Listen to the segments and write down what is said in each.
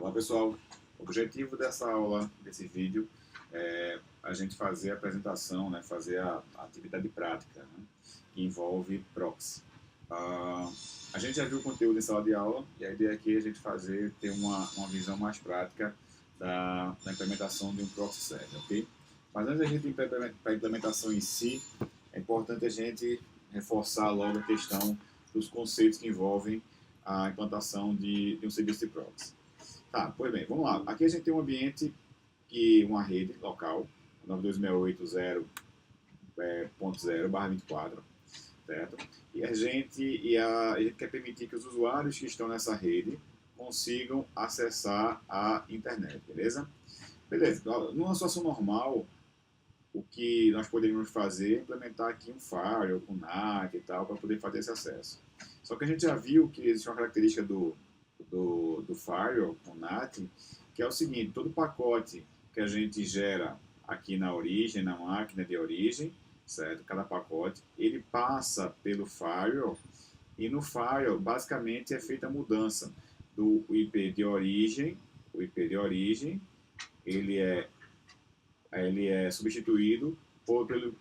Olá pessoal, o objetivo dessa aula, desse vídeo, é a gente fazer a apresentação, né, fazer a atividade prática, né, que envolve proxy. A gente já viu o conteúdo em sala de aula e a ideia aqui é a gente ter uma visão mais prática da implementação de um proxy server, ok? Mas antes da gente ir para a implementação em si, é importante a gente reforçar logo a questão dos conceitos que envolvem a implantação de um serviço de proxy. Tá, pois bem, vamos lá. Aqui a gente tem um ambiente, uma rede local, 9268.0.0/24, certo? E a gente quer permitir que os usuários que estão nessa rede consigam acessar a internet, beleza? Beleza, numa situação normal, o que nós poderíamos fazer é implementar aqui um firewall com NAT e tal, para poder fazer esse acesso. Só que a gente já viu que existe uma característica do firewall com NAT, que é o seguinte: todo pacote que a gente gera aqui na origem, na máquina de origem, certo? Cada pacote, ele passa pelo firewall, e no firewall, basicamente, é feita a mudança do IP de origem. O IP de origem, ele é substituído pelo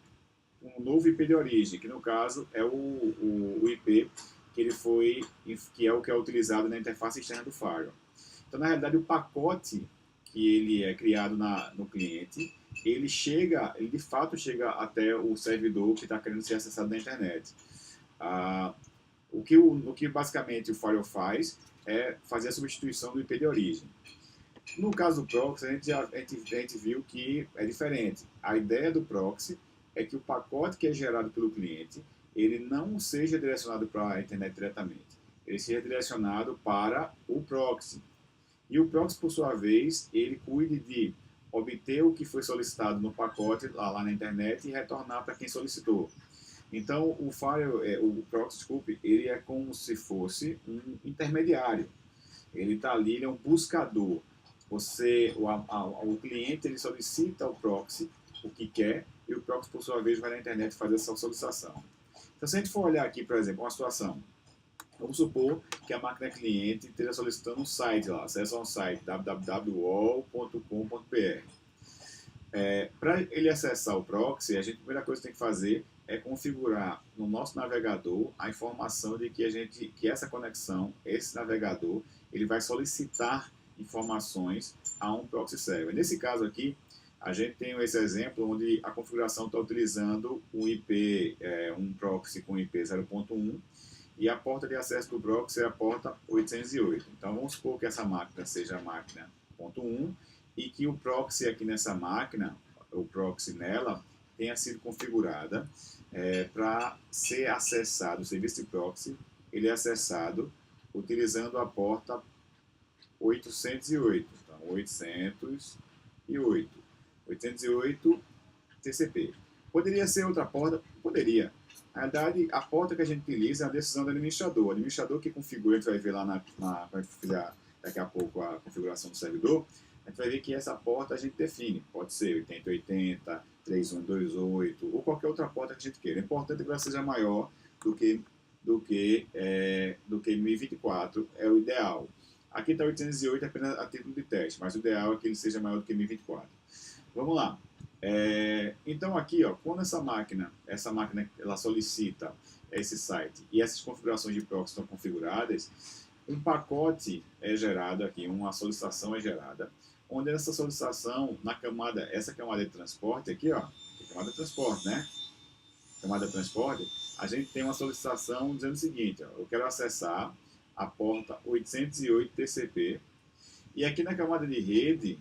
um novo IP de origem, que no caso é o IP que é o que é utilizado na interface externa do firewall. Então, na realidade, o pacote que ele é criado no cliente, ele de fato chega até o servidor que está querendo ser acessado na internet. O que basicamente o firewall faz é fazer a substituição do IP de origem. No caso do proxy, a gente viu que é diferente. A ideia do proxy é que o pacote que é gerado pelo cliente, ele não seja direcionado para a internet diretamente. Ele seja direcionado para o proxy. E o proxy, por sua vez, ele cuide de obter o que foi solicitado no pacote lá na internet e retornar para quem solicitou. Então, o proxy, ele é como se fosse um intermediário. Ele está ali, ele é um buscador. O cliente, ele solicita ao proxy o que quer, e o proxy, por sua vez, vai na internet fazer essa solicitação. Então, se a gente for olhar aqui, por exemplo, uma situação, vamos supor que a máquina cliente esteja solicitando um site lá, acesso a um site, www.wall.com.br. Para ele acessar o proxy, a primeira coisa que tem que fazer é configurar no nosso navegador a informação de que essa conexão, esse navegador, ele vai solicitar informações a um proxy server. Nesse caso aqui, a gente tem esse exemplo onde a configuração está utilizando um proxy com IP 0.1, e a porta de acesso do proxy é a porta 808. Então, vamos supor que essa máquina seja a máquina .1 e que o proxy aqui nessa máquina, o proxy nela, tenha sido configurada para ser acessado, o serviço de proxy, ele é acessado utilizando a porta 808. Então, 808 TCP. Poderia ser outra porta? Poderia. Na verdade, a porta que a gente utiliza é a decisão do administrador. O administrador que configura, a gente vai ver lá quando a gente fizer daqui a pouco a configuração do servidor, a gente vai ver que essa porta a gente define. Pode ser 8080, 3128 ou qualquer outra porta que a gente queira. É importante que ela seja maior do que 1024, é o ideal. Aqui está 808 apenas a título de teste, mas o ideal é que ele seja maior do que 1024. Vamos lá. Então aqui, quando essa máquina ela solicita esse site e essas configurações de proxy estão configuradas, um pacote é gerado aqui, uma solicitação é gerada, onde essa solicitação, essa camada de transporte aqui, camada de transporte, né? Camada de transporte, a gente tem uma solicitação dizendo o seguinte: eu quero acessar a porta 808 TCP. E aqui na camada de rede,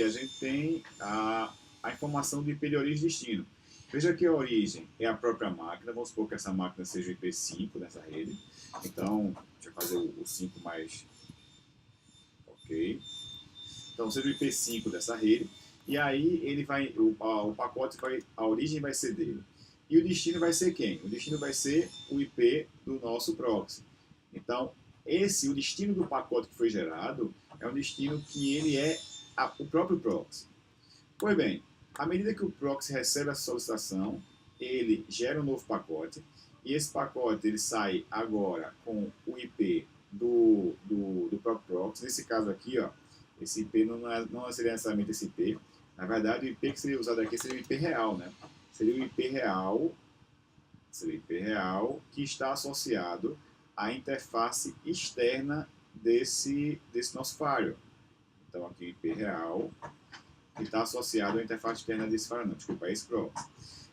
a gente tem a informação de IP de origem e destino. Veja que a origem é a própria máquina. Vamos supor que essa máquina seja o IP5 nessa rede. Então, deixa eu fazer o 5 mais... Ok. Então, seja o IP5 dessa rede. E aí, o pacote a origem vai ser dele. E o destino vai ser quem? O destino vai ser o IP do nosso proxy. Então, o destino do pacote que foi gerado é um destino que ele é o próprio proxy. Pois bem, à medida que o proxy recebe essa solicitação, ele gera um novo pacote, e esse pacote ele sai agora com o IP do próprio proxy. Nesse caso aqui, ó, esse IP não seria necessariamente esse IP. Na verdade, o IP que seria usado aqui seria o IP real, né? Seria o IP real que está associado à interface externa desse nosso firewall. Então, aqui o IP real que está associado à interface externa desse firewall, não, desculpa, é esse proxy.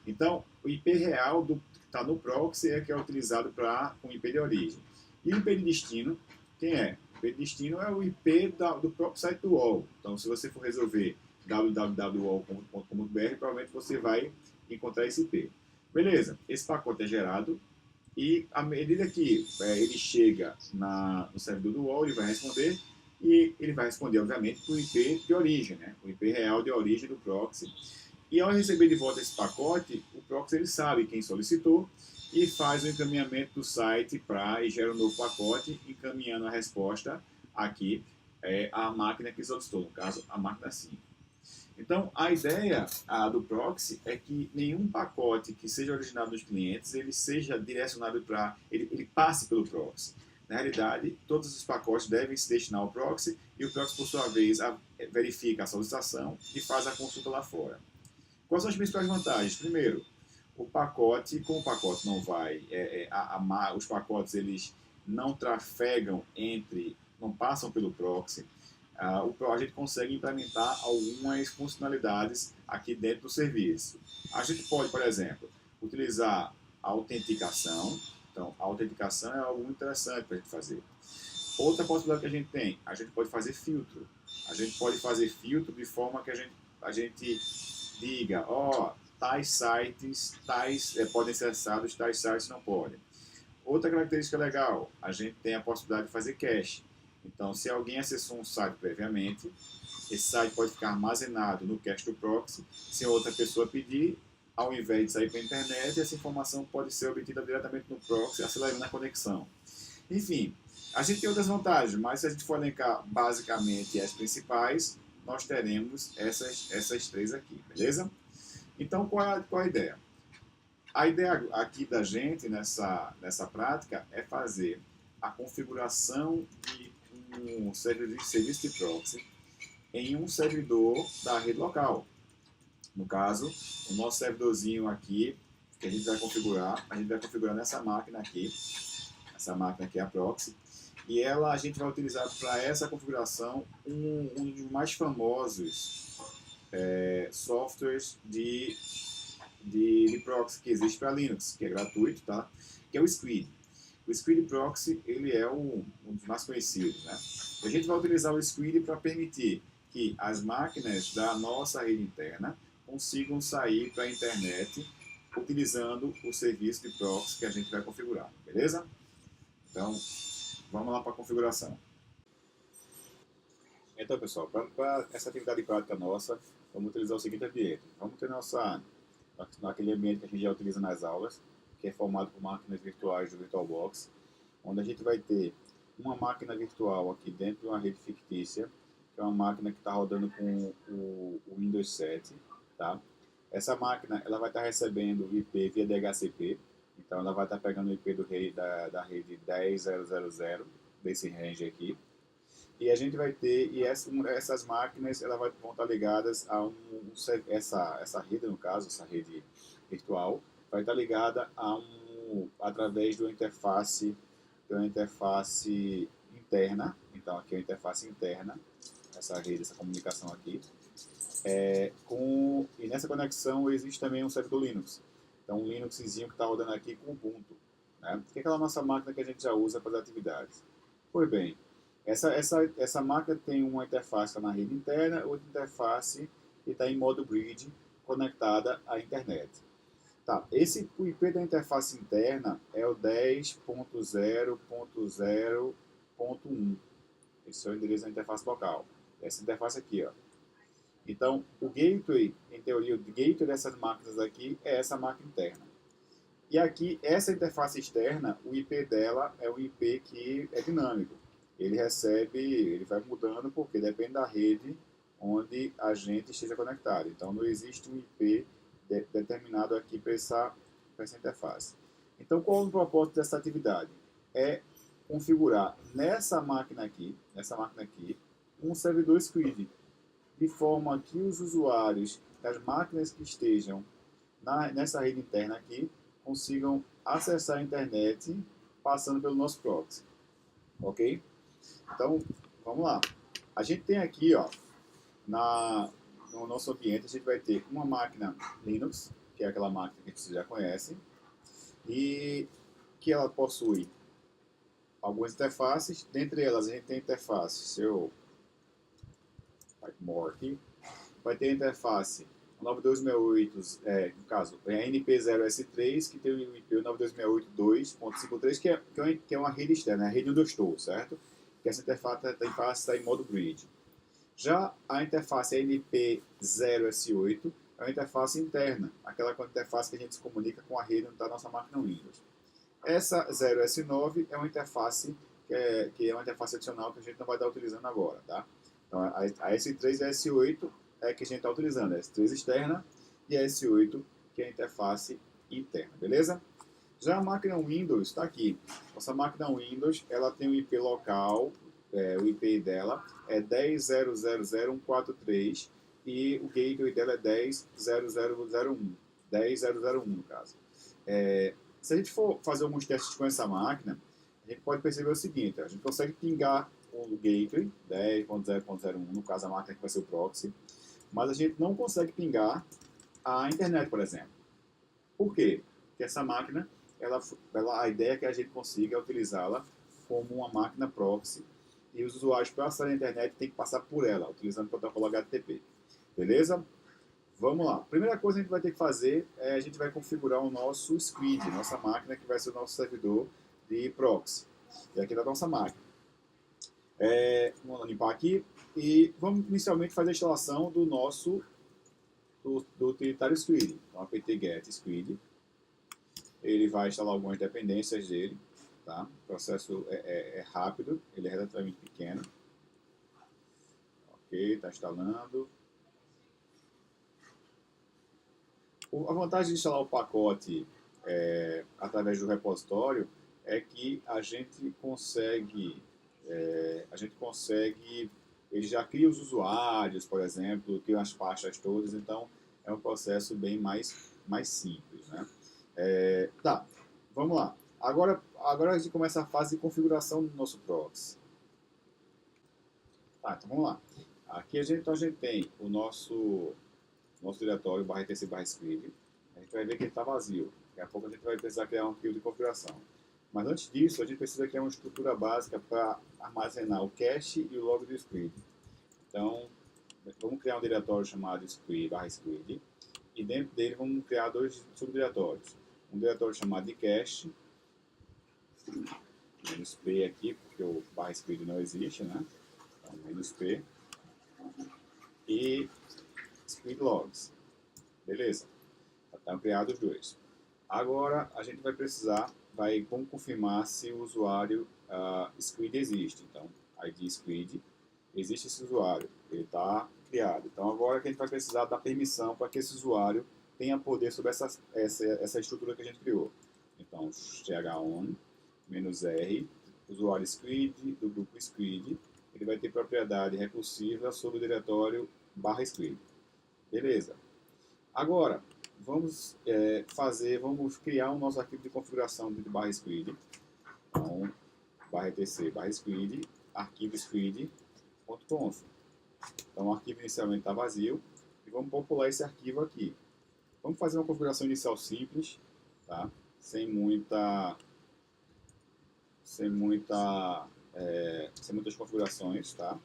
Então, o IP real que está no proxy é que é utilizado com o IP de origem. E o IP de destino, quem é? O IP de destino é o IP do próprio site do UOL. Então, se você for resolver www.uol.com.br, provavelmente você vai encontrar esse IP. Beleza, esse pacote é gerado e à medida que ele chega no servidor do UOL, ele vai responder e ele vai responder, obviamente, para o IP de origem, né? O IP real de origem do proxy. E ao receber de volta esse pacote, o proxy ele sabe quem solicitou e faz o encaminhamento do site e gera um novo pacote, encaminhando a resposta aqui à máquina que solicitou, no caso, a máquina 5. Então, a ideia do proxy é que nenhum pacote que seja originado dos clientes, ele seja direcionado ele passe pelo proxy. Na realidade, todos os pacotes devem se destinar ao proxy e o proxy, por sua vez, verifica a solicitação e faz a consulta lá fora. Quais são as principais vantagens? Primeiro, como o pacote não vai, os pacotes eles não trafegam não passam pelo proxy, a gente consegue implementar algumas funcionalidades aqui dentro do serviço. A gente pode, por exemplo, utilizar a autenticação. Então, a autenticação é algo muito interessante para a gente fazer. Outra possibilidade que a gente pode fazer filtro. A gente pode fazer filtro de forma que a gente diga, tais sites podem ser acessados, tais sites não podem. Outra característica legal, a gente tem a possibilidade de fazer cache. Então, se alguém acessou um site previamente, esse site pode ficar armazenado no cache do proxy. Se outra pessoa pedir, ao invés de sair para a internet, essa informação pode ser obtida diretamente no proxy, acelerando a conexão. Enfim, a gente tem outras vantagens, mas se a gente for elencar basicamente as principais, nós teremos essas três aqui, beleza? Então, qual é a ideia? A ideia aqui da gente, nessa prática, é fazer a configuração de um serviço de proxy em um servidor da rede local. No caso, o nosso servidorzinho aqui, que a gente vai configurar nessa máquina aqui. Essa máquina aqui é a proxy. E a gente vai utilizar para essa configuração um dos mais famosos softwares de proxy que existe para Linux, que é gratuito, tá? Que é o Squid. O Squid Proxy ele é um dos mais conhecidos, né? A gente vai utilizar o Squid para permitir que as máquinas da nossa rede interna consigam sair para a internet utilizando o serviço de proxy que a gente vai configurar, beleza? Então, vamos lá para a configuração. Então, pessoal, para essa atividade prática nossa, vamos utilizar o seguinte ambiente. Vamos ter naquele ambiente que a gente já utiliza nas aulas, que é formado por máquinas virtuais do VirtualBox, onde a gente vai ter uma máquina virtual aqui dentro de uma rede fictícia, que é uma máquina que está rodando com o Windows 7, tá? Essa máquina ela vai estar recebendo o IP via DHCP, então ela vai estar pegando o IP da rede 10.0.0.0, desse range aqui, e a gente vai ter, essas máquinas vão estar ligadas a essa rede, no caso, essa rede virtual, vai estar ligada através de uma interface interna. Então aqui é a interface interna, essa rede, essa comunicação aqui. E nessa conexão existe também um servidor Linux. Então um Linuxzinho que está rodando aqui com Ubuntu, né? Que é aquela nossa máquina que a gente já usa para as atividades. Pois bem, essa máquina tem uma interface na rede interna, outra interface que está em modo bridge, conectada à internet. Tá, o IP da interface interna é o 10.0.0.1. Esse é o endereço da interface local. Essa interface aqui, ó. Então, o gateway, em teoria, o gateway dessas máquinas aqui é essa máquina interna. E aqui, essa interface externa, o IP dela é um IP que é dinâmico. Ele vai mudando porque depende da rede onde a gente esteja conectado. Então, não existe um IP determinado aqui para essa interface. Então, qual é o propósito dessa atividade? É configurar nessa máquina aqui, um servidor Squid, de forma que os usuários das máquinas que estejam nessa rede interna aqui consigam acessar a internet passando pelo nosso proxy, ok? Então, vamos lá. A gente tem aqui, ó, no nosso ambiente, a gente vai ter uma máquina Linux, que é aquela máquina que vocês já conhecem, e que ela possui algumas interfaces. Dentre elas, a gente tem a interface, se eu more aqui, vai ter a interface 9268, no caso, é a NP0S3, que tem o IP 9268.2.53, que é uma rede externa, é a rede onde eu estou, certo? Que essa interface está em modo grid. Já a interface NP0S8 é uma interface interna, aquela interface que a gente se comunica com a rede onde está a nossa máquina Windows. Essa 0S9 é uma interface que é uma interface adicional que a gente não vai estar utilizando agora, tá? Então, a S3 e a S8 é que a gente está utilizando, a S3 externa e a S8 que é a interface interna, beleza? Já a máquina Windows está aqui. Nossa máquina Windows, ela tem um IP local, o IP dela é 10.000.143 e o gateway dela é 10.0.0.1, 10.0.0.1 no caso. Se a gente for fazer alguns testes com essa máquina, a gente pode perceber o seguinte: a gente consegue pingar o gateway 10.0.0.1, no caso a máquina que vai ser o proxy, mas a gente não consegue pingar a internet, por exemplo. Por quê? Porque essa máquina, a ideia é que a gente consiga utilizá-la como uma máquina proxy e os usuários para acessar a internet têm que passar por ela, utilizando o protocolo HTTP. Beleza? Vamos lá. Primeira coisa que a gente vai ter que fazer é a gente vai configurar o nosso Squid, nossa máquina que vai ser o nosso servidor de proxy. E aqui da nossa máquina. Vamos limpar aqui e vamos inicialmente fazer a instalação do nosso do utilitário Squid. Então, apt-get Squid. Ele vai instalar algumas dependências dele. Tá? O processo é rápido, ele é relativamente pequeno. Ok, está instalando. A vantagem de instalar o pacote através do repositório é que a gente consegue, ele já cria os usuários, por exemplo, cria as pastas todas, então é um processo bem mais simples, né? Tá, vamos lá. Agora a gente começa a fase de configuração do nosso proxy. Tá, então vamos lá. Aqui a gente tem o nosso diretório /etc/script. A gente vai ver que ele está vazio. Daqui a pouco a gente vai precisar criar um arquivo de configuração. Mas antes disso, a gente precisa criar uma estrutura básica para armazenar o cache e o log do script. Então, vamos criar um diretório chamado script e dentro dele vamos criar dois subdiretórios. Um diretório chamado de cache, menos P aqui, porque o /script não existe, né? Então, menos P. E script logs. Beleza? Estão criados os dois. Agora a gente vai precisar, vamos confirmar se o usuário Squid existe. Então, ID Squid, existe esse usuário, ele está criado. Então agora que a gente vai precisar dar permissão para que esse usuário tenha poder sobre essa estrutura que a gente criou. Então, chon -r, usuário Squid, do grupo Squid, ele vai ter propriedade recursiva sobre o diretório /squid. Beleza. Agora, vamos criar o nosso arquivo de configuração de /squid. Então, /etc/squid, arquivo squid.conf. Então, o arquivo inicialmente está vazio e vamos popular esse arquivo aqui. Vamos fazer uma configuração inicial simples, tá? Sem muitas configurações, tá?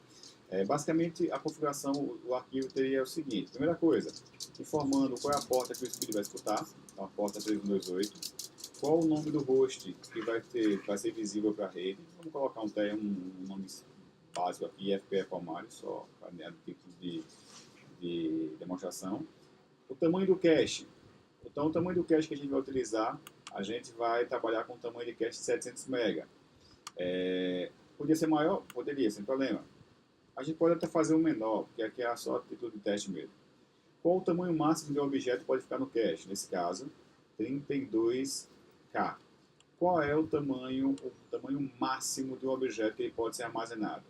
Basicamente, a configuração, o arquivo teria o seguinte: primeira coisa, informando qual é a porta que o Squid vai escutar, então a porta 3128, qual o nome do host que vai ser visível para a rede. Vamos colocar um nome básico aqui, FPE Palmares, só para título de demonstração. O tamanho do cache. Então, o tamanho do cache que a gente vai utilizar, a gente vai trabalhar com o tamanho de cache de 700 MB. Podia ser maior? Poderia, sem problema. A gente pode até fazer um menor, porque aqui é só título de teste mesmo. Qual o tamanho máximo de um objeto pode ficar no cache? Nesse caso, 32K. qual é o tamanho máximo de um objeto que ele pode ser armazenado?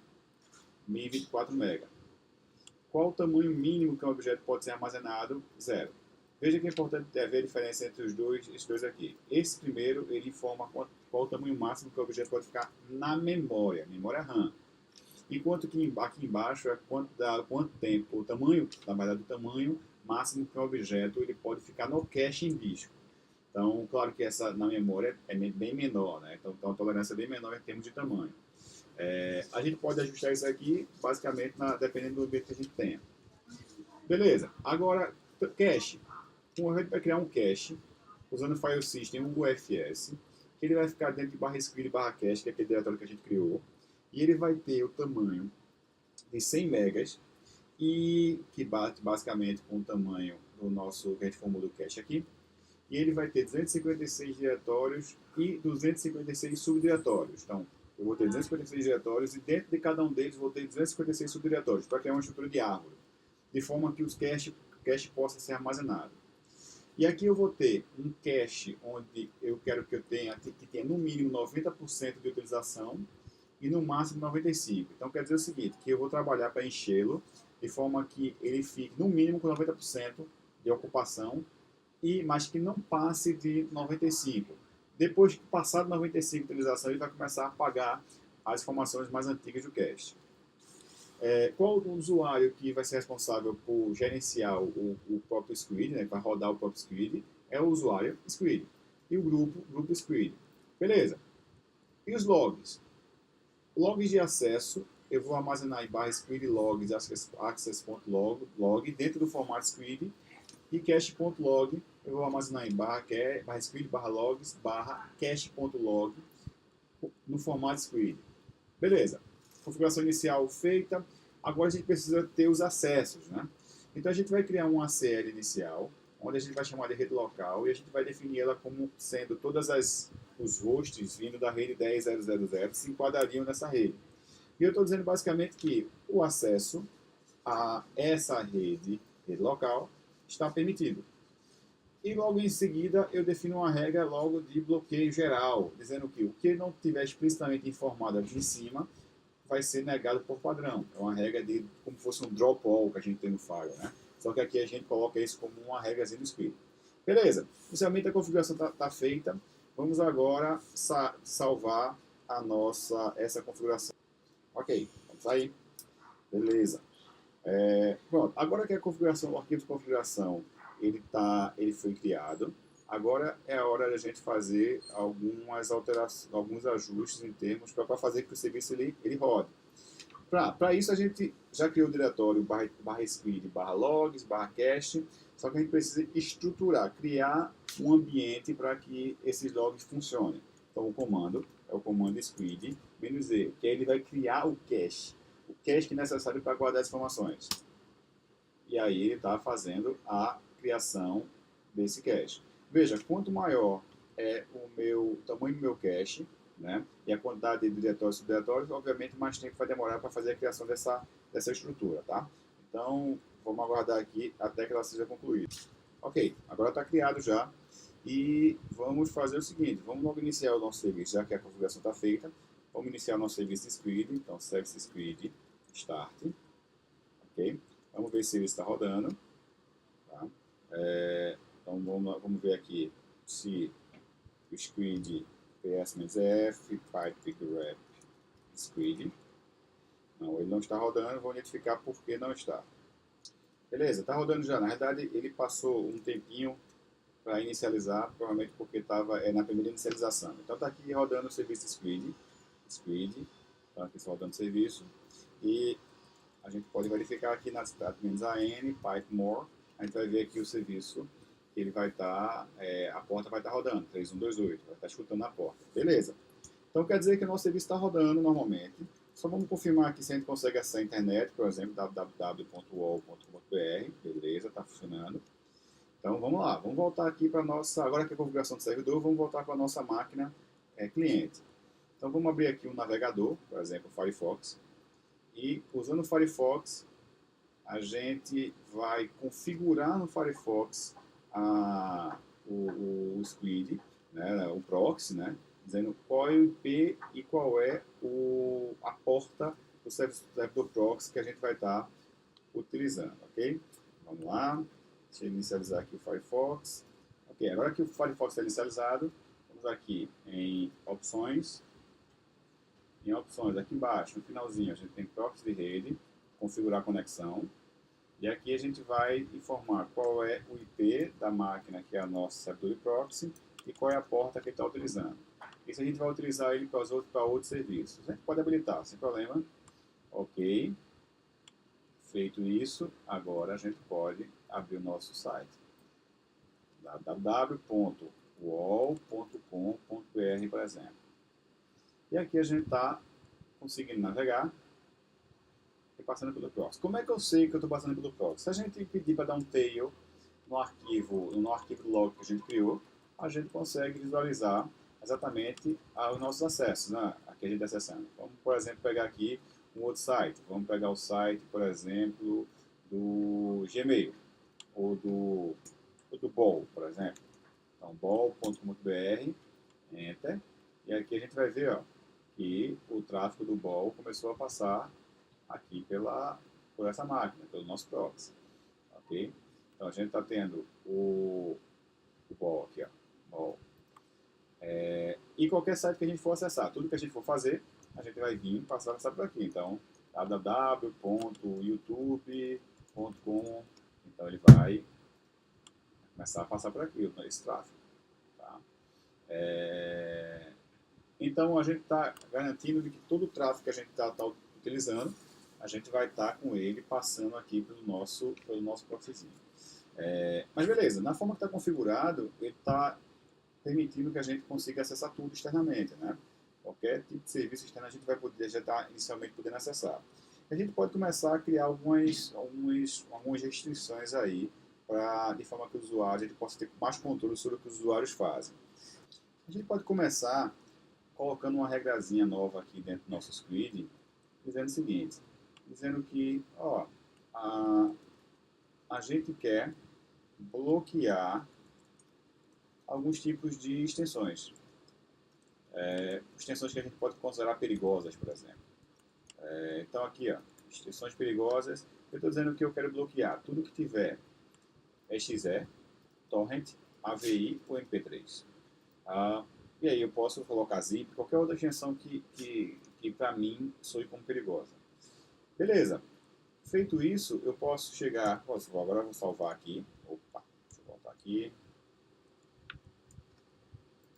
1024 MB. Qual o tamanho mínimo que um objeto pode ser armazenado? 0. Veja que é importante ver a diferença entre esses dois aqui. Esse primeiro, ele informa qual o tamanho máximo que o objeto pode ficar na memória RAM. Enquanto que aqui embaixo é quanto tempo, o tamanho, na verdade, o tamanho máximo que um objeto ele pode ficar no cache em disco. Então, claro que essa na memória é bem menor, né? Então a tolerância é bem menor em termos de tamanho. A gente pode ajustar isso aqui, basicamente, dependendo do ambiente que a gente tenha. Beleza. Agora, cache. A gente vai criar um cache usando o file system UFS, que ele vai ficar dentro de /squid/cache, que é aquele diretório que a gente criou, e ele vai ter o tamanho de 100 megas, e que bate basicamente com o tamanho do nosso que a gente formou do cache aqui, e ele vai ter 256 diretórios e 256 subdiretórios. Então, eu vou ter 256 diretórios e dentro de cada um deles vou ter 256 subdiretórios para criar uma estrutura de árvore, de forma que os cache possa ser armazenado. E aqui eu vou ter um cache onde eu quero que tenha no mínimo 90% de utilização e no máximo 95%. Então quer dizer o seguinte, que eu vou trabalhar para enchê-lo de forma que ele fique no mínimo com 90% de ocupação, mas que não passe de 95%. Depois que passar de 95% de utilização, ele vai começar a apagar as informações mais antigas do cache. Qual o usuário que vai ser responsável por gerenciar o próprio Squid, né, para rodar o próprio Squid, é o usuário Squid. E o grupo Squid. Beleza. E os logs? Logs de acesso, eu vou armazenar em /squid logs access.log dentro do formato Squid. E cache.log, eu vou armazenar em /squid/logs /cache.log no formato Squid. Beleza. Configuração inicial feita. Agora a gente precisa ter os acessos, né? Então a gente vai criar um ACL inicial, onde a gente vai chamar de rede local e a gente vai definir ela como sendo todos os hosts vindo da rede 10.0.0.0 se enquadrariam nessa rede. E eu estou dizendo basicamente que o acesso a essa rede local está permitido. E logo em seguida eu defino uma regra logo de bloqueio geral, dizendo que o que não tiver explicitamente informado aqui em cima vai ser negado por padrão. É uma regra de como se fosse um drop all que a gente tem no Firewall, né? Só que aqui a gente coloca isso como uma regrazinha do script. Beleza. Inicialmente a configuração está feita. Vamos agora salvar essa configuração. Ok, vamos sair. Beleza. Pronto. Agora que a configuração, o arquivo de configuração ele foi criado, agora é a hora da gente fazer algumas alterações, alguns ajustes em termos para fazer que o serviço ele rode. Para isso a gente já criou o diretório /squid/logs /cache, só que a gente precisa estruturar, criar um ambiente para que esses logs funcionem. Então o comando é o comando squid -e, que aí ele vai criar o cache que é necessário para guardar as informações. E aí ele está fazendo a criação desse cache. Veja, quanto maior é o tamanho do meu cache, né, e a quantidade de diretórios e subdiretórios, obviamente mais tempo vai demorar para fazer a criação dessa estrutura, tá? Então, vamos aguardar aqui até que ela seja concluída. Ok, agora está criado já. E vamos fazer o seguinte, vamos logo iniciar o nosso serviço, já que a configuração está feita. Vamos iniciar o nosso serviço de squid, então service squid start, ok? Vamos ver se ele está rodando, tá? Então vamos ver aqui se o squid ps-f pipe grep squid, não, ele não está rodando, vou identificar por que não está. Beleza, está rodando já, na verdade ele passou um tempinho para inicializar, provavelmente porque estava na primeira inicialização. Então está aqui rodando o serviço squid, está aqui só rodando o serviço, e a gente pode verificar aqui na -an, pipe more, a gente vai ver aqui o serviço, ele vai estar, a porta vai estar rodando, 3128, vai estar escutando a porta. Beleza. Então quer dizer que o nosso serviço está rodando normalmente. Só vamos confirmar aqui se a gente consegue acessar a internet, por exemplo, www.wall.com.br, beleza, está funcionando. Então vamos lá, vamos voltar aqui para a nossa, agora que a configuração do servidor, vamos voltar para a nossa máquina cliente. Então vamos abrir aqui um navegador, por exemplo, o Firefox, e usando o Firefox, a gente vai configurar no Firefox o Squid, né, o proxy, né, dizendo qual é o IP e qual é a porta do servidor proxy que a gente vai estar utilizando, ok? Vamos lá, deixa eu inicializar aqui o Firefox. Ok, agora que o Firefox está inicializado, vamos aqui em opções. Em opções, aqui embaixo, no finalzinho, a gente tem proxy de rede, configurar a conexão. E aqui a gente vai informar qual é o IP da máquina, que é o nosso servidor de proxy, e qual é a porta que ele está utilizando. Isso a gente vai utilizar ele para outros serviços. A gente pode habilitar, sem problema. Ok. Feito isso, agora a gente pode abrir o nosso site. www.uol.com.br, por exemplo. E aqui a gente está conseguindo navegar e passando pelo proxy. Como é que eu sei que eu estou passando pelo proxy? Se a gente pedir para dar um tail no arquivo log que a gente criou, a gente consegue visualizar exatamente os nossos acessos, né? Aqui a gente está acessando. Vamos, por exemplo, pegar aqui um outro site. Vamos pegar o site, por exemplo, do Gmail ou do Bol, por exemplo. Então, bol.com.br, enter. E aqui a gente vai ver, ó, que o tráfego do Bol começou a passar aqui por essa máquina, pelo nosso proxy. Ok? Então a gente está tendo o Bol aqui, ó. Bol. E qualquer site que a gente for acessar, tudo que a gente for fazer, a gente vai vir passar por aqui. Então, www.youtube.com. Então ele vai começar a passar por aqui, esse tráfego. Tá? Então a gente está garantindo de que todo o tráfego que a gente está utilizando, a gente vai estar com ele passando aqui pelo nosso proxyzinho. Mas beleza, na forma que está configurado, ele está permitindo que a gente consiga acessar tudo externamente, né? Qualquer tipo de serviço externo a gente vai poder, já está inicialmente podendo acessar. A gente pode começar a criar algumas restrições aí, de forma que o usuário ele possa ter mais controle sobre o que os usuários fazem. A gente pode começar colocando uma regrazinha nova aqui dentro do nosso script, dizendo o seguinte, dizendo que a gente quer bloquear alguns tipos de extensões. Extensões que a gente pode considerar perigosas, por exemplo. Então aqui, ó, extensões perigosas, eu estou dizendo que eu quero bloquear tudo que tiver exe, torrent, AVI ou MP3. E aí eu posso colocar zip, qualquer outra extensão que para mim soe como perigosa. Beleza. Feito isso, eu posso chegar... Agora eu vou salvar aqui. Opa, deixa eu voltar aqui.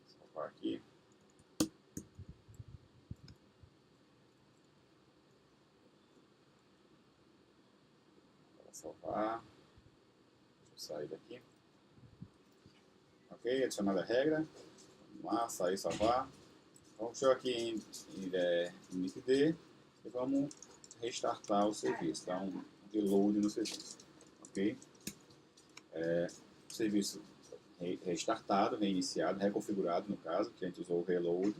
Salvar aqui. Vou salvar. Deixa eu sair daqui. Ok, adicionada a regra. Vamos lá, sair, salvar. Vamos chegar aqui em initd e vamos restartar o serviço, dar um reload no serviço. Ok? Serviço restartado, reiniciado, reconfigurado no caso, que a gente usou o reload.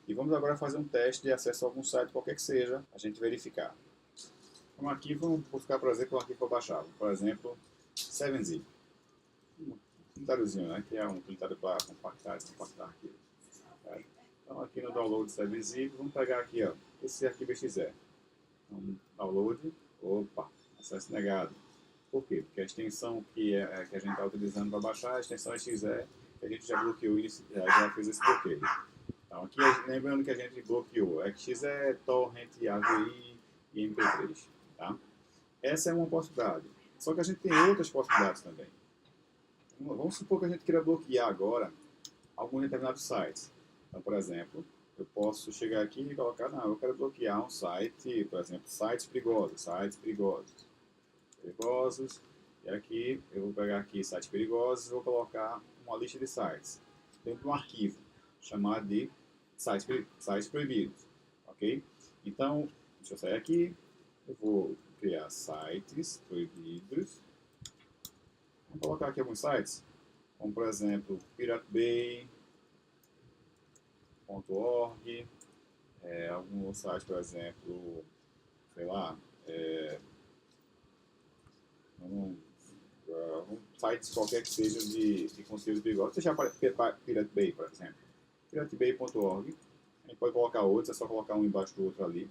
E vamos agora fazer um teste de acesso a algum site, qualquer que seja, a gente verificar. Um arquivo, vamos buscar, por exemplo, um arquivo para baixar. Por exemplo, 7zip. Um utilitáriozinho, né? Que é um utilitário para compactar arquivos. Então aqui no download 7zip, vamos pegar aqui, ó, esse arquivo exe. Então, download, opa, acesso negado. Por quê? Porque a extensão que a gente está utilizando para baixar, a extensão exe, que a gente já bloqueou, já fez esse bloqueio. Então aqui, lembrando que a gente bloqueou exe, torrent, AVI e MP3. Tá? Essa é uma possibilidade. Só que a gente tem outras possibilidades também. Vamos supor que a gente queira bloquear agora alguns determinados sites. Então, por exemplo, eu posso chegar aqui e colocar, não, eu quero bloquear um site, por exemplo, sites perigosos, e aqui eu vou pegar aqui sites perigosos e vou colocar uma lista de sites dentro de um arquivo chamado de sites proibidos, ok? Então, deixa eu sair aqui, eu vou criar sites proibidos, vou colocar aqui alguns sites, como por exemplo, piratebay.org, alguns sites, por exemplo, sei lá, sites qualquer que sejam de conteúdo perigoso. Deixa Pirate Bay, por exemplo. piratebay.org. A gente pode colocar outros, é só colocar um embaixo do outro ali.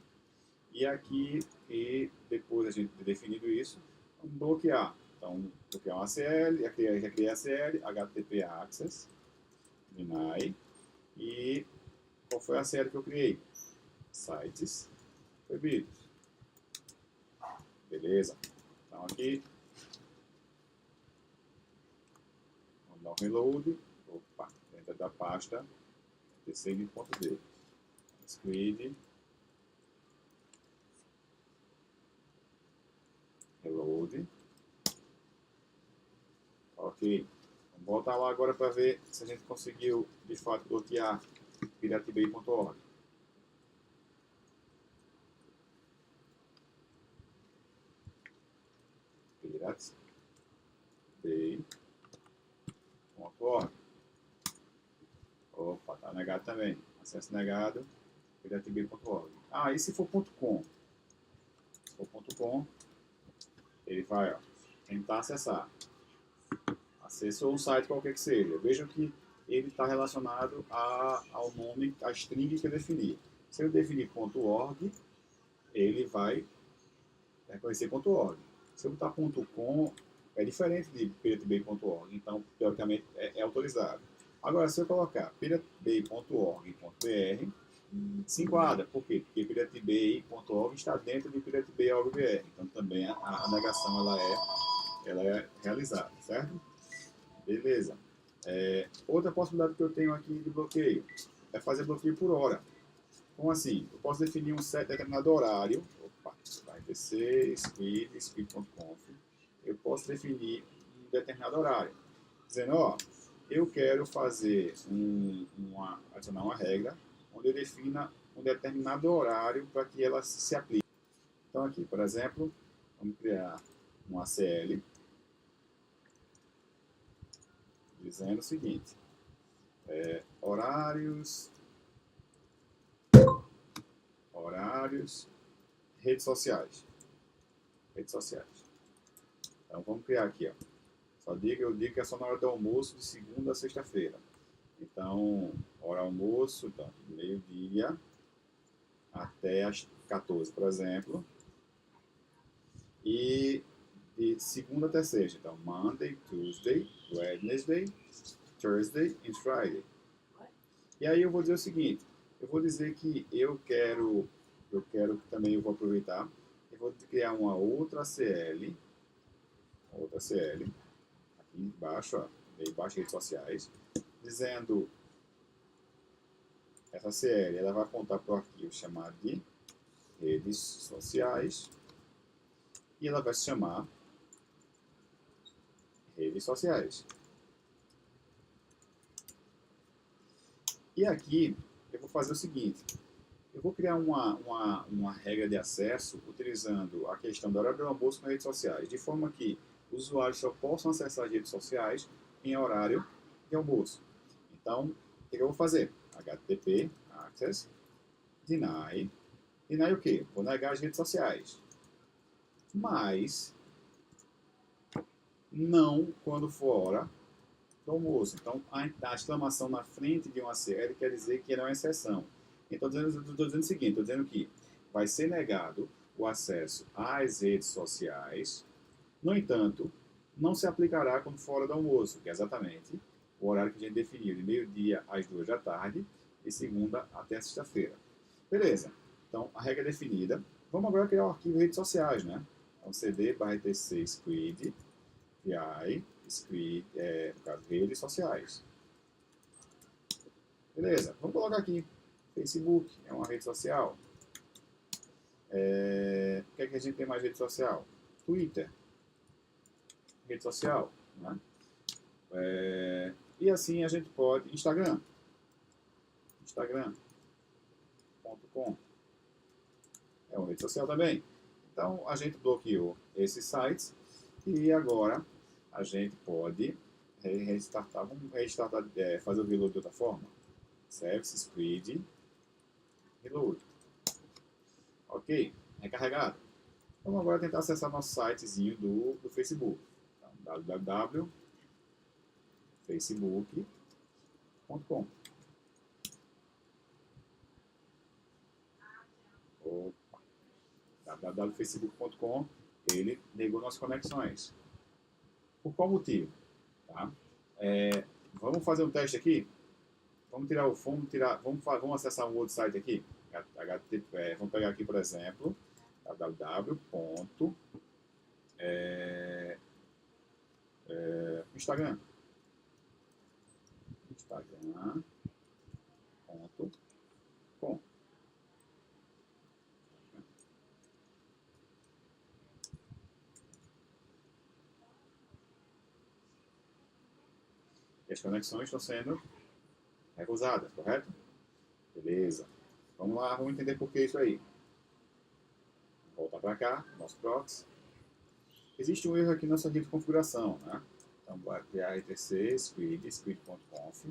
E aqui, e depois a gente ter definido isso, vamos bloquear. Então, bloquear um ACL, já criei ACL, HTTP Access, deny. E qual foi a ACL que eu criei? Sites proibidos. Beleza? Então aqui, vamos dar um reload. Opa, dentro da pasta tcg.d. Squid. Reload. Ok. Vamos voltar lá agora para ver se a gente conseguiu de fato bloquear piratebay.org. piratebay.org. Opa, tá negado também. Acesso negado, piratebay.org. Ah, e se for .com? Se for .com, ele vai tentar acessar. Acessou um site qualquer que seja. Vejam que ele está relacionado ao nome, à string que eu defini. Se eu definir .org, ele vai reconhecer .org. Se eu botar .com, é diferente de piratebay.org, então, teoricamente, é autorizado. Agora, se eu colocar piratebay.org.br, se enquadra. Por quê? Porque piratebay.org está dentro de piratebay.org.br. Então, também a negação ela é realizada, certo? Beleza. Outra possibilidade que eu tenho aqui de bloqueio é fazer bloqueio por hora. Como assim? Eu posso definir um certo determinado horário. Opa, vai descer, squid.conf. Eu posso definir um determinado horário. Dizendo, ó, eu quero fazer adicionar uma regra onde eu defina um determinado horário para que ela se aplique. Então aqui, por exemplo, vamos criar um ACL dizendo o seguinte, horários, redes sociais. Então vamos criar aqui, ó. Eu digo que é só na hora do almoço de segunda a sexta-feira. Então, hora almoço, então, meio-dia até as 14, por exemplo. E de segunda até sexta. Então, Monday, Tuesday, Wednesday, Thursday e Friday. E aí eu vou dizer o seguinte, eu vou dizer que eu quero também, eu vou aproveitar, eu vou criar uma outra CL, aqui embaixo, ó, embaixo redes sociais, dizendo, essa CL, ela vai apontar para o arquivo chamado de redes sociais, e ela vai se chamar redes sociais. E aqui eu vou fazer o seguinte, eu vou criar uma regra de acesso utilizando a questão do horário do almoço com redes sociais, de forma que os usuários só possam acessar as redes sociais em horário de almoço. Então, o que eu vou fazer? HTTP, access, deny. Deny o quê? Vou negar as redes sociais. Mas, não quando for hora do almoço. Então, a exclamação na frente de uma CL quer dizer que ela é uma exceção. Então, estou dizendo o seguinte, estou dizendo que vai ser negado o acesso às redes sociais, no entanto, não se aplicará quando for hora do almoço, que é exatamente o horário que a gente definiu, de meio-dia às 2 da tarde, de segunda até sexta-feira. Beleza, então a regra é definida. Vamos agora criar o arquivo redes sociais, né? Então, cd/tc squid, vi, squid, no caso, redes sociais. Beleza, vamos colocar aqui. Facebook é uma rede social. O que é que a gente tem mais de rede social? Twitter, rede social, né? E assim a gente pode... Instagram.com é uma rede social também. Então a gente bloqueou esses sites e agora a gente pode restartar. Vamos restartar, fazer o reload de outra forma. Service Squid Reload. Ok, recarregado. Vamos agora tentar acessar nosso sitezinho do Facebook. Então, www.facebook.com. www.facebook.com, ele negou nossas conexões. Por qual motivo? Tá? Vamos fazer um teste aqui? Vamos acessar um outro site aqui? Vamos pegar aqui, por exemplo, Instagram. Instagram.com. E as conexões estão sendo recusadas, correto? Beleza. Vamos lá, vamos entender por que isso aí. Voltar para cá, nosso proxy. Existe um erro aqui na nossa rede de configuração, né? Então, vai criar etc squid.conf.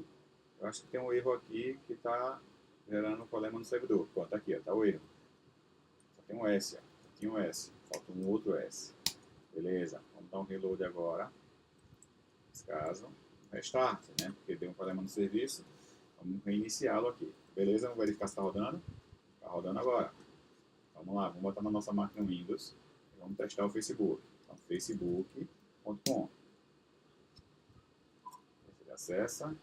Eu acho que tem um erro aqui que está gerando um problema no servidor. Pronto, tá aqui, está o erro. Só tem um S, ó. Tem um S. Falta um outro S. Beleza. Vamos dar um reload agora. Nesse caso, restart, né? Porque deu um problema no serviço. Vamos reiniciá-lo aqui. Beleza? Vamos verificar se está rodando. Está rodando agora. Vamos lá, vamos botar na nossa máquina Windows. E vamos testar o Facebook. Então, facebook.com. Ele acessa.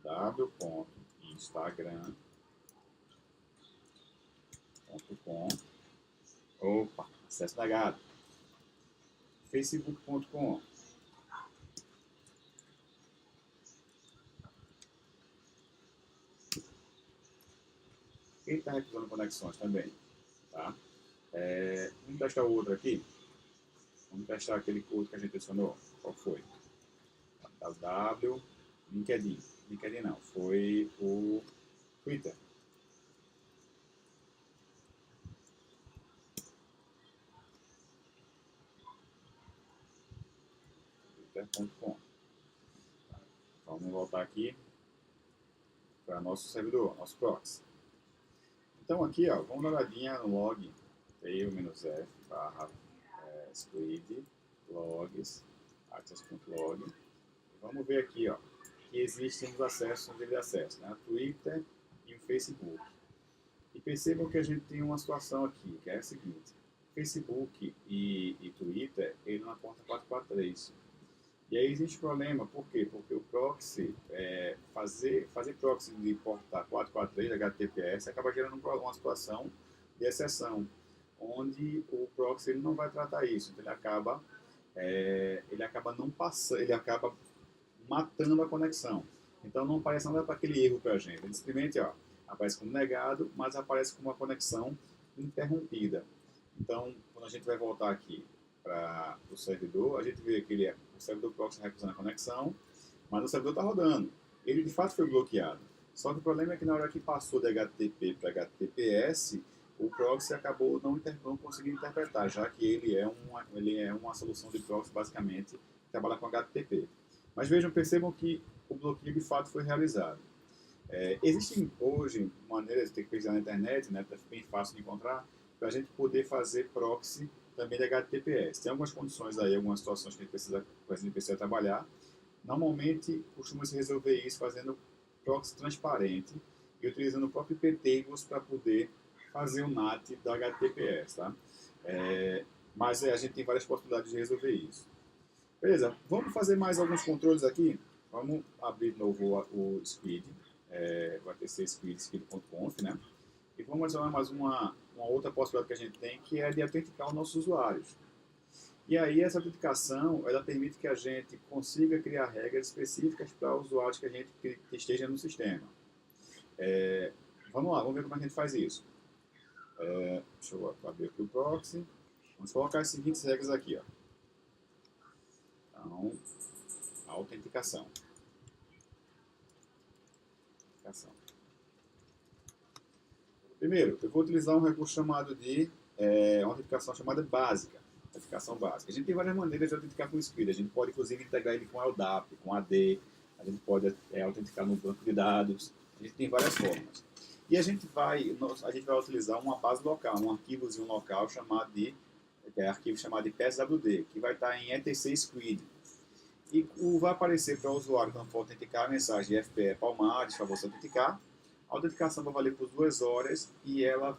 www.instagram.com. Opa, acesso negado. facebook.com. Ele está recusando conexões também. Tá? Vamos testar o outro aqui. Vamos testar aquele outro que a gente adicionou. Qual foi? LinkedIn. LinkedIn não, foi o Twitter. Twitter.com. Vamos voltar aqui para nosso servidor, nosso proxy. Então aqui, ó, vamos dar uma olhadinha no log tail-f /squid logs access.log. Vamos ver aqui, ó, que existem os acessos de acesso, né? Twitter e o Facebook. E percebam que a gente tem uma situação aqui, que é a seguinte: Facebook e Twitter, ele não aporta 443. E aí existe problema, por quê? Porque o proxy, fazer proxy de portar 443 HTTPS acaba gerando uma situação de exceção, onde o proxy ele não vai tratar isso, então ele acaba não passando, ele acaba matando a conexão. Então não aparece nada para aquele erro para a gente. Ele simplesmente aparece como negado, mas aparece como uma conexão interrompida. Então, quando a gente vai voltar aqui para o servidor, a gente vê que o servidor proxy recusando a conexão, mas o servidor está rodando. Ele de fato foi bloqueado. Só que o problema é que na hora que passou de HTTP para HTTPS, o proxy acabou não conseguindo interpretar, já que ele é uma solução de proxy basicamente que trabalha com HTTP. Mas percebam que o bloqueio de fato foi realizado. Existem hoje maneiras de ter que pesquisar na internet, né, bem fácil de encontrar, para a gente poder fazer proxy também de HTTPS. Tem algumas condições aí, algumas situações que a gente precisa trabalhar. Normalmente, costuma-se resolver isso fazendo proxy transparente e utilizando o próprio IP-tables para poder fazer o NAT da HTTPS. Tá? Mas a gente tem várias possibilidades de resolver isso. Beleza, vamos fazer mais alguns controles aqui. Vamos abrir de novo o Squid. Vai ter squid.conf, né? E vamos adicionar mais uma outra possibilidade que a gente tem, que é de autenticar os nossos usuários. E aí essa autenticação, ela permite que a gente consiga criar regras específicas para usuários que esteja no sistema. Vamos lá, vamos ver como a gente faz isso. Deixa eu abrir aqui o proxy. Vamos colocar as seguintes regras aqui, ó. Então, a autenticação. Primeiro, eu vou utilizar um recurso chamado de uma autenticação chamada básica. Autenticação básica. A gente tem várias maneiras de autenticar com o Squid. A gente pode, inclusive, integrar ele com o LDAP, com AD. A gente pode autenticar no banco de dados. A gente tem várias formas. E a gente vai utilizar uma base local, um arquivozinho local chamado de PSWD, que vai estar em etc squid. E vai aparecer para o usuário, quando for autenticar, a mensagem FPE Palmares para você autenticar. A autenticação vai valer por 2 horas e ela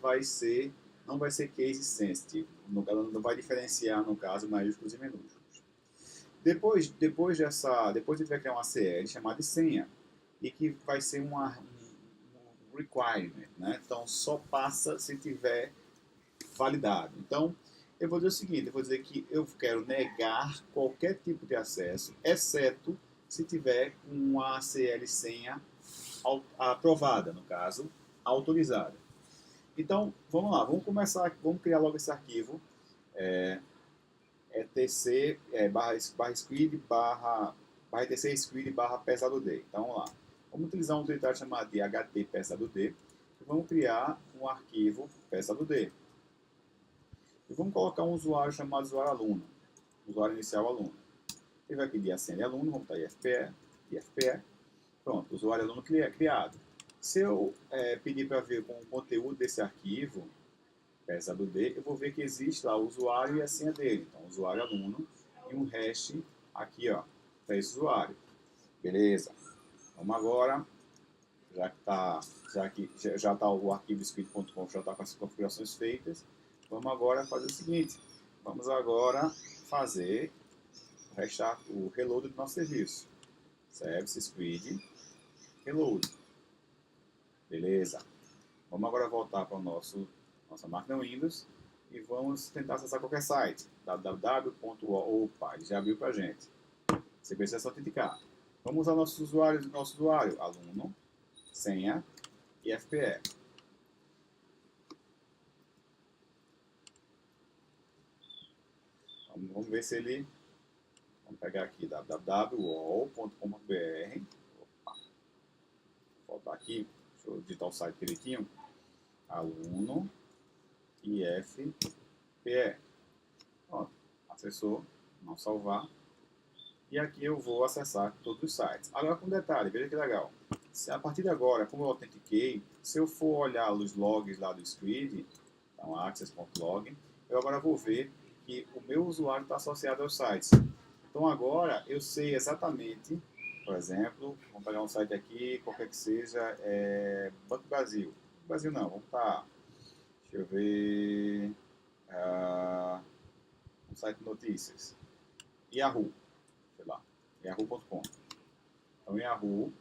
não vai ser case sensitive. Ela não vai diferenciar, no caso, maiúsculos e minúsculos. Depois a gente vai criar uma CL chamada de senha e que vai ser um requirement, né? Então só passa se tiver validado. Então eu vou dizer o seguinte, eu vou dizer que eu quero negar qualquer tipo de acesso, exceto se tiver uma CL senha aprovada, no caso, autorizada. Então, vamos lá, vamos criar logo esse arquivo. tc barra squid barra tc squid barra pesado d. Então vamos lá. Vamos utilizar um utilitário chamado de ht pesado d e vamos criar um arquivo pesado d. E vamos colocar um usuário chamado usuário aluno, usuário inicial aluno. Ele vai pedir a senha de aluno, vamos botar IFPE. Pronto, usuário aluno criado. Se eu pedir para ver com o conteúdo desse arquivo, pesado D, eu vou ver que existe lá o usuário e a senha dele. Então, usuário aluno e um hash aqui, ó, para esse usuário. Beleza. Vamos agora, já tá o arquivo script.conf, já está com as configurações feitas. Vamos agora fazer o seguinte. Vamos agora fazer o reload do nosso serviço. Service squid reload. Beleza. Vamos agora voltar para nossa máquina Windows e vamos tentar acessar qualquer site. Opa, ele já abriu para a gente. Você precisa se autenticar. Vamos usar nosso usuário, aluno, senha e FPE. Vamos ver se ele... Vamos pegar aqui www.wall.com.br. Vou voltar aqui, deixa eu digitar o site direitinho. Aluno IFPE. Pronto, acessou, não salvar. E aqui eu vou acessar todos os sites. Agora com detalhe, veja que legal. A partir de agora, como eu autentiquei, se eu for olhar os logs lá do Squid, então access.log, eu agora vou ver que o meu usuário está associado aos sites. Então agora eu sei exatamente, por exemplo, vamos pegar um site aqui, qualquer que seja, Banco Brasil. Brasil não, vamos estar, deixa eu ver, um site de notícias. Yahoo, sei lá, yahoo.com. Então Yahoo,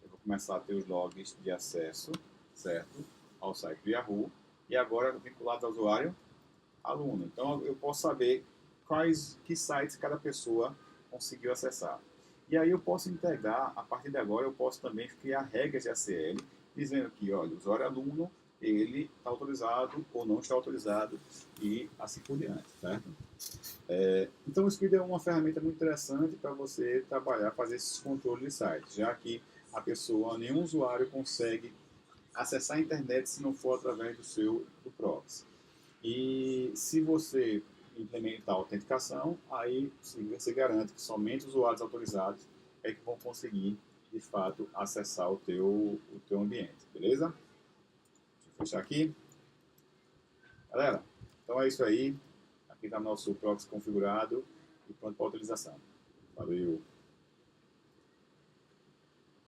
eu vou começar a ter os logs de acesso, certo, ao site do Yahoo, e agora vinculado ao usuário, aluno. Então eu posso saber que sites cada pessoa conseguiu acessar. E aí eu posso integrar, a partir de agora eu posso também criar regras de ACL, dizendo que, olha, o usuário aluno, ele está autorizado ou não está autorizado e assim por diante, certo? Então o Squid é uma ferramenta muito interessante para você trabalhar, fazer esses controles de sites, já que a pessoa, nenhum usuário consegue acessar a internet se não for através do proxy. E se você implementar a autenticação, aí você garante que somente usuários autorizados é que vão conseguir, de fato, acessar o teu ambiente, beleza? Deixa eu fechar aqui. Galera, então é isso aí. Aqui está nosso proxy configurado e pronto para a utilização. Valeu!